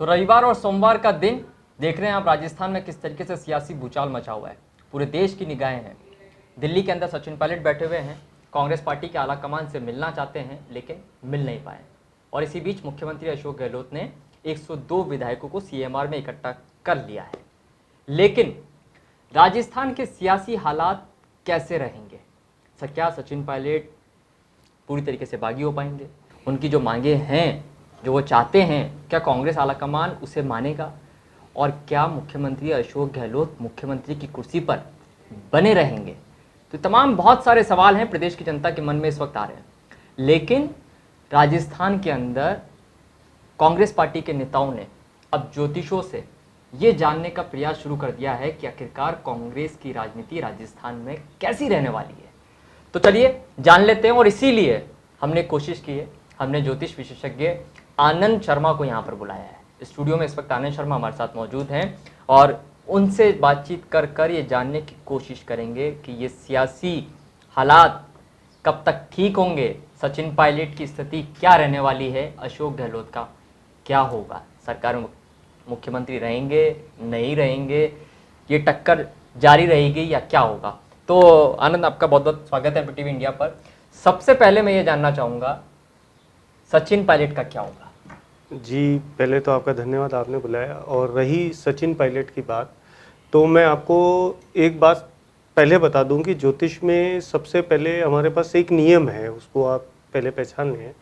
तो रविवार और सोमवार का दिन देख रहे हैं आप राजस्थान में किस तरीके से सियासी भूचाल मचा हुआ है। पूरे देश की निगाहें हैं। दिल्ली के अंदर सचिन पायलट बैठे हुए हैं, कांग्रेस पार्टी के आला कमान से मिलना चाहते हैं लेकिन मिल नहीं पाए। और इसी बीच मुख्यमंत्री अशोक गहलोत ने 102 विधायकों को सीएमआर में इकट्ठा कर लिया है। लेकिन राजस्थान के सियासी हालात कैसे रहेंगे? क्या सचिन पायलट पूरी तरीके से बागी हो पाएंगे? उनकी जो मांगे हैं, जो वो चाहते हैं, क्या कांग्रेस आलाकमान उसे मानेगा? और क्या मुख्यमंत्री अशोक गहलोत मुख्यमंत्री की कुर्सी पर बने रहेंगे? तो तमाम बहुत सारे सवाल हैं प्रदेश की जनता के मन में इस वक्त आ रहे हैं। लेकिन राजस्थान के अंदर कांग्रेस पार्टी के नेताओं ने अब ज्योतिषों से ये जानने का प्रयास शुरू कर दिया है कि आखिरकार कांग्रेस की राजनीति राजस्थान में कैसी रहने वाली है। तो चलिए जान लेते हैं। और इसीलिए हमने कोशिश की है, हमने ज्योतिष विशेषज्ञ आनंद शर्मा को यहाँ पर बुलाया है। स्टूडियो में इस वक्त आनंद शर्मा हमारे साथ मौजूद हैं और उनसे बातचीत कर कर ये जानने की कोशिश करेंगे कि ये सियासी हालात कब तक ठीक होंगे, सचिन पायलट की स्थिति क्या रहने वाली है, अशोक गहलोत का क्या होगा, सरकार में मुख्यमंत्री रहेंगे नहीं रहेंगे, ये टक्कर जारी रहेगी या क्या होगा। तो आनंद, आपका बहुत बहुत स्वागत है टीवी इंडिया पर। सबसे पहले मैं ये जानना चाहूँगा, सचिन पायलट का क्या होगा? जी, पहले तो आपका धन्यवाद, आपने बुलाया। और रही सचिन पायलट की बात, तो मैं आपको एक बात पहले बता दूं कि ज्योतिष में सबसे पहले हमारे पास एक नियम है, उसको आप पहले पहचान लें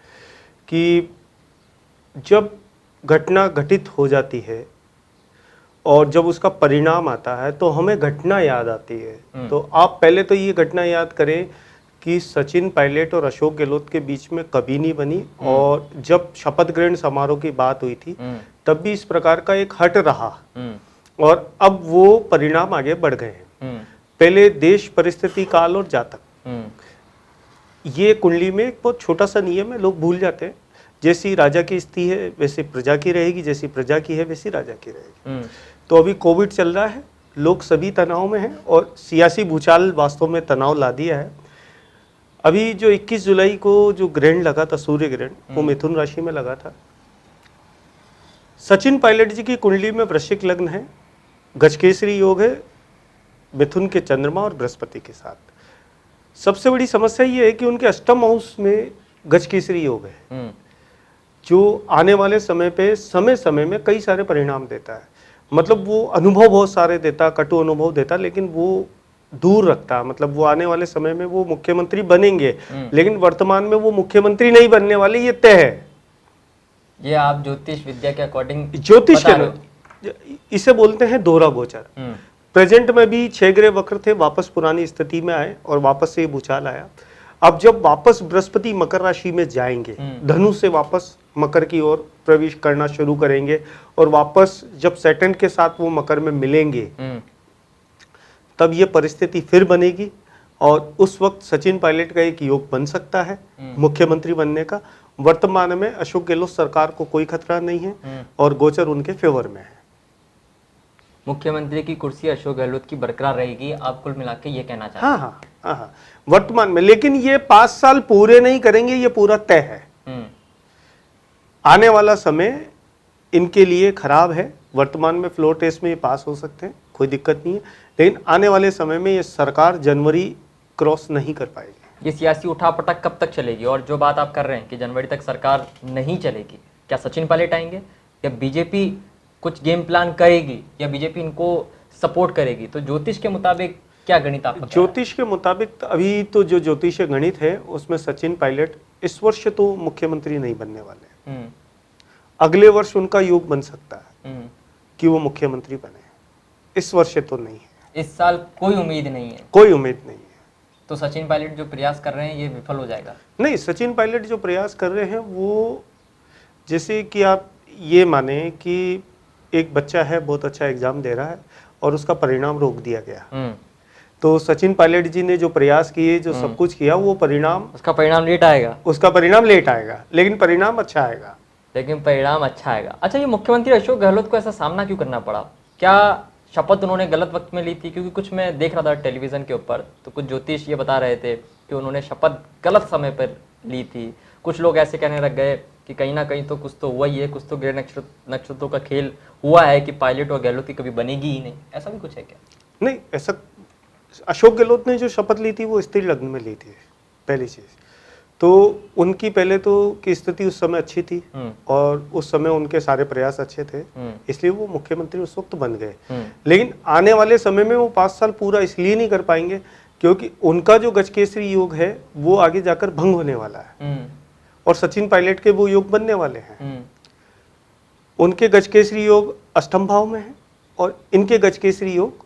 कि जब घटना घटित हो जाती है और जब उसका परिणाम आता है तो हमें घटना याद आती है। तो आप पहले तो ये घटना याद करें कि सचिन पायलट और अशोक गहलोत के बीच में कभी नहीं बनी। और जब शपथ ग्रहण समारोह की बात हुई थी तब भी इस प्रकार का एक हट रहा और अब वो परिणाम आगे बढ़ गए हैं। पहले देश, परिस्थिति, काल और जातक, ये कुंडली में एक बहुत छोटा सा नियम है, लोग भूल जाते हैं। जैसी राजा की स्थिति है वैसे प्रजा की रहेगी, जैसी प्रजा की है वैसी राजा की रहेगी। तो अभी कोविड चल रहा है, लोग सभी तनाव में हैं और सियासी भूचाल वास्तव में तनाव ला दिया है। अभी जो 21 जुलाई को जो ग्रहण लगा था, सूर्य ग्रहण, वो मिथुन राशि में लगा था। सचिन पायलट जी की कुंडली में वृश्चिक लग्न है, गजकेसरी योग है मिथुन के चंद्रमा और बृहस्पति के साथ। सबसे बड़ी समस्या ये है कि उनके अष्टम हाउस में गजकेसरी योग है, जो आने वाले समय पे समय समय में कई सारे परिणाम देता है। मतलब वो अनुभव बहुत सारे देता, कटु अनुभव देता, लेकिन वो दूर रखता। मतलब वो आने वाले समय में वो मुख्यमंत्री बनेंगे, लेकिन वर्तमान में वो मुख्यमंत्री नहीं बनने वाले, ये तय है। ये आप ज्योतिष विद्या के अकॉर्डिंग ज्योतिष के इसे बोलते हैं दोहरा गोचर। प्रेजेंट में भी 6 ग्रह वक्र थे, वापस पुरानी स्थिति में आए और वापस से ये भूचाल आया। अब जब वापस बृहस्पति मकर राशि में जाएंगे, धनु से वापस मकर की ओर प्रवेश करना शुरू करेंगे और वापस जब सैटर्न के साथ वो मकर में मिलेंगे तब ये परिस्थिति फिर बनेगी और उस वक्त सचिन पायलट का एक योग बन सकता है मुख्यमंत्री बनने का। वर्तमान में अशोक गहलोत सरकार को कोई खतरा नहीं है और गोचर उनके फेवर में है। मुख्यमंत्री की कुर्सी अशोक गहलोत की बरकरार रहेगी, आप कुल मिला के ये कहना चाहते हैं? हाँ, वर्तमान में। लेकिन ये 5 साल पूरे नहीं करेंगे, ये पूरा तय है। आने वाला समय इनके लिए खराब है। वर्तमान में फ्लोर टेस्ट में ये पास हो सकते हैं, कोई दिक्कत नहीं है, लेकिन आने वाले समय में ये सरकार जनवरी क्रॉस नहीं कर पाएगी। ये सियासी उठापटक कब तक चलेगी? और जो बात आप कर रहे हैं कि जनवरी तक सरकार नहीं चलेगी, क्या सचिन पायलट आएंगे या बीजेपी कुछ गेम प्लान करेगी या बीजेपी इनको सपोर्ट करेगी? तो ज्योतिष के मुताबिक क्या गणित आपका? ज्योतिष के मुताबिक अभी तो जो ज्योतिष गणित है उसमें सचिन पायलट इस वर्ष तो मुख्यमंत्री नहीं बनने वाले। अगले वर्ष उनका योग बन सकता है कि वो मुख्यमंत्री बने, इस वर्ष तो नहीं है। इस साल कोई उम्मीद नहीं है? कोई उम्मीद नहीं है। तो सचिन पायलट जो प्रयास कर रहे हैं ये विफल हो जाएगा? नहीं, सचिन पायलट जो प्रयास कर रहे हैं वो, जैसे कि आप ये माने कि एक बच्चा है, बहुत अच्छा एग्जाम दे रहा है और उसका परिणाम रोक दिया गया। तो सचिन पायलट जी ने जो प्रयास किए, जो सब कुछ किया, वो परिणाम, उसका परिणाम लेट आएगा। उसका परिणाम लेट आएगा लेकिन परिणाम अच्छा आएगा। लेकिन परिणाम अच्छा आएगा। अच्छा, ये मुख्यमंत्री अशोक गहलोत को ऐसा सामना क्यों करना पड़ा? क्या शपथ उन्होंने गलत वक्त में ली थी? क्योंकि कुछ मैं देख रहा था टेलीविजन के ऊपर, तो कुछ ज्योतिष ये बता रहे थे कि उन्होंने शपथ गलत समय पर ली थी। कुछ लोग ऐसे कहने लग गए कि कहीं ना कहीं तो कुछ तो हुआ ही है, कुछ तो ग्रह नक्षत्रों का खेल हुआ है कि पायलट और गहलोत की कभी बनेगी ही नहीं, ऐसा भी कुछ है क्या? नहीं, ऐसा अशोक गहलोत ने जो शपथ ली थी वो स्त्री लग्न में ली थी, पहली चीज तो उनकी पहले तो की स्थिति उस समय अच्छी थी और उस समय उनके सारे प्रयास अच्छे थे, इसलिए वो मुख्यमंत्री उस वक्त बन गए। लेकिन आने वाले समय में वो 5 साल पूरा इसलिए नहीं कर पाएंगे क्योंकि उनका जो गजकेसरी योग है वो आगे जाकर भंग होने वाला है और सचिन पायलट के वो योग बनने वाले हैं। उनके गजकेसरी योग अष्टम भाव में है और इनके गजकेसरी योग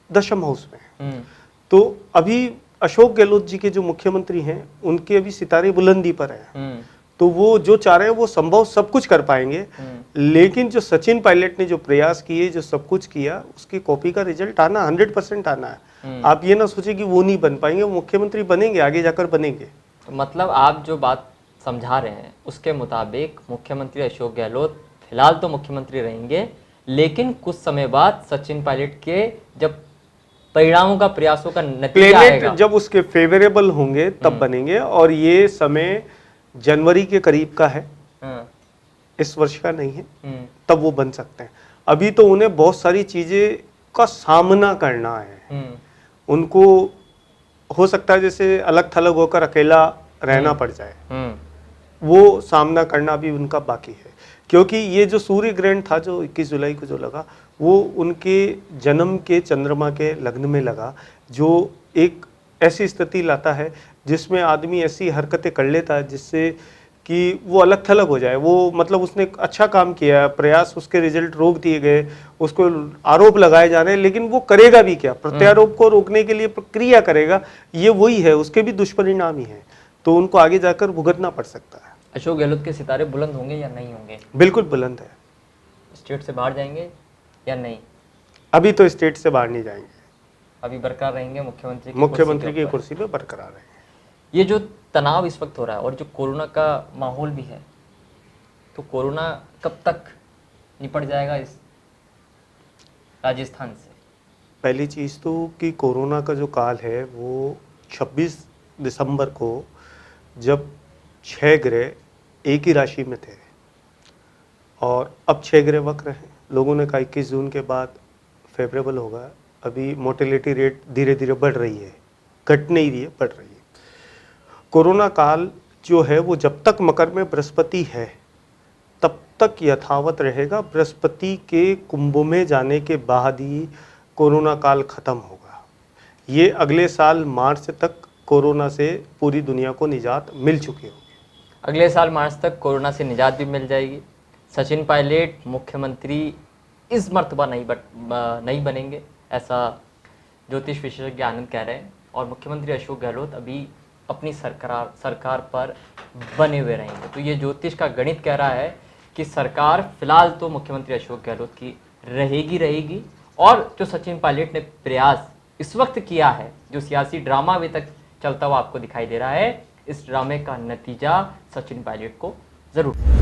दशम हाउस में है। तो अभी अशोक गहलोत जी के जो मुख्यमंत्री हैं उनके अभी सितारे बुलंदी पर हैं, तो वो जो चाह रहे हैं वो संभव सब कुछ कर पाएंगे। लेकिन जो सचिन पायलट ने जो प्रयास किए, जो सब कुछ किया, उसकी कॉपी का रिजल्ट आना 100% आना है। आप ये ना सोचे कि वो नहीं बन पाएंगे, वो मुख्यमंत्री बनेंगे, आगे जाकर बनेंगे। मतलब आप जो बात समझा रहे हैं उसके मुताबिक मुख्यमंत्री अशोक गहलोत फिलहाल तो मुख्यमंत्री रहेंगे, लेकिन कुछ समय बाद सचिन पायलट के जब परिणामों का, प्रयासों का नतीजा आएगा, प्लेनेट जब उसके फेवरेबल होंगे तब बनेंगे और ये समय जनवरी के करीब का है, इस वर्ष का नहीं है, तब वो बन सकते हैं। अभी तो उन्हें बहुत सारी चीजें का सामना करना है। उनको हो सकता है जैसे अलग थलग होकर अकेला रहना पड़ जाए, वो सामना करना भी उनका बाकी है क्योंकि ये जो सूर्य ग्रहण था जो 21 जुलाई को जो लगा वो उनके जन्म के चंद्रमा के लग्न में लगा, जो एक ऐसी स्थिति लाता है जिसमें आदमी ऐसी हरकतें कर लेता है जिससे कि वो अलग थलग हो जाए। वो मतलब उसने एक अच्छा काम किया, प्रयास, उसके रिजल्ट रोक दिए गए, उसको आरोप लगाए जा रहे हैं, लेकिन वो करेगा भी क्या? प्रत्यारोप को रोकने के लिए प्रक्रिया करेगा, ये वही है, उसके भी दुष्परिणाम ही है, तो उनको आगे जाकर भुगतना पड़ सकता है। अशोक गहलोत के सितारे बुलंद होंगे या नहीं होंगे? बिल्कुल बुलंद है। स्टेट से बाहर जाएंगे या नहीं? अभी तो स्टेट से बाहर नहीं जाएंगे, अभी बरकरार रहेंगे मुख्यमंत्री की कुर्सी पे बरकरार रहेंगे। ये जो तनाव इस वक्त हो रहा है और जो कोरोना का माहौल भी है, तो कोरोना कब तक निपट जाएगा इस राजस्थान से? पहली चीज़ तो कि कोरोना का जो काल है वो 26 दिसंबर को जब 6 ग्रह एक ही राशि में थे और अब 6 ग्रह वक्र हैं, लोगों ने कहा 21 जून के बाद फेवरेबल होगा। अभी मोर्टेलिटी रेट धीरे धीरे बढ़ रही है, घट नहीं रही है, बढ़ रही है। कोरोना काल जो है वो जब तक मकर में बृहस्पति है तब तक यथावत रहेगा। बृहस्पति के कुंभ में जाने के बाद ही कोरोना काल खत्म होगा। ये अगले साल मार्च तक कोरोना से पूरी दुनिया को निजात मिल चुकी होगी। अगले साल मार्च तक कोरोना से निजात भी मिल जाएगी। सचिन पायलट मुख्यमंत्री इस मर्तबा नहीं बनेंगे, ऐसा ज्योतिष विशेषज्ञ आनंद कह रहे हैं, और मुख्यमंत्री अशोक गहलोत अभी अपनी सरकार पर बने हुए रहेंगे। तो ये ज्योतिष का गणित कह रहा है कि सरकार फिलहाल तो मुख्यमंत्री अशोक गहलोत की रहेगी और जो सचिन पायलट ने प्रयास इस वक्त किया है, जो सियासी ड्रामा अभी तक चलता हुआ आपको दिखाई दे रहा है, इस ड्रामे का नतीजा सचिन पायलट को जरूर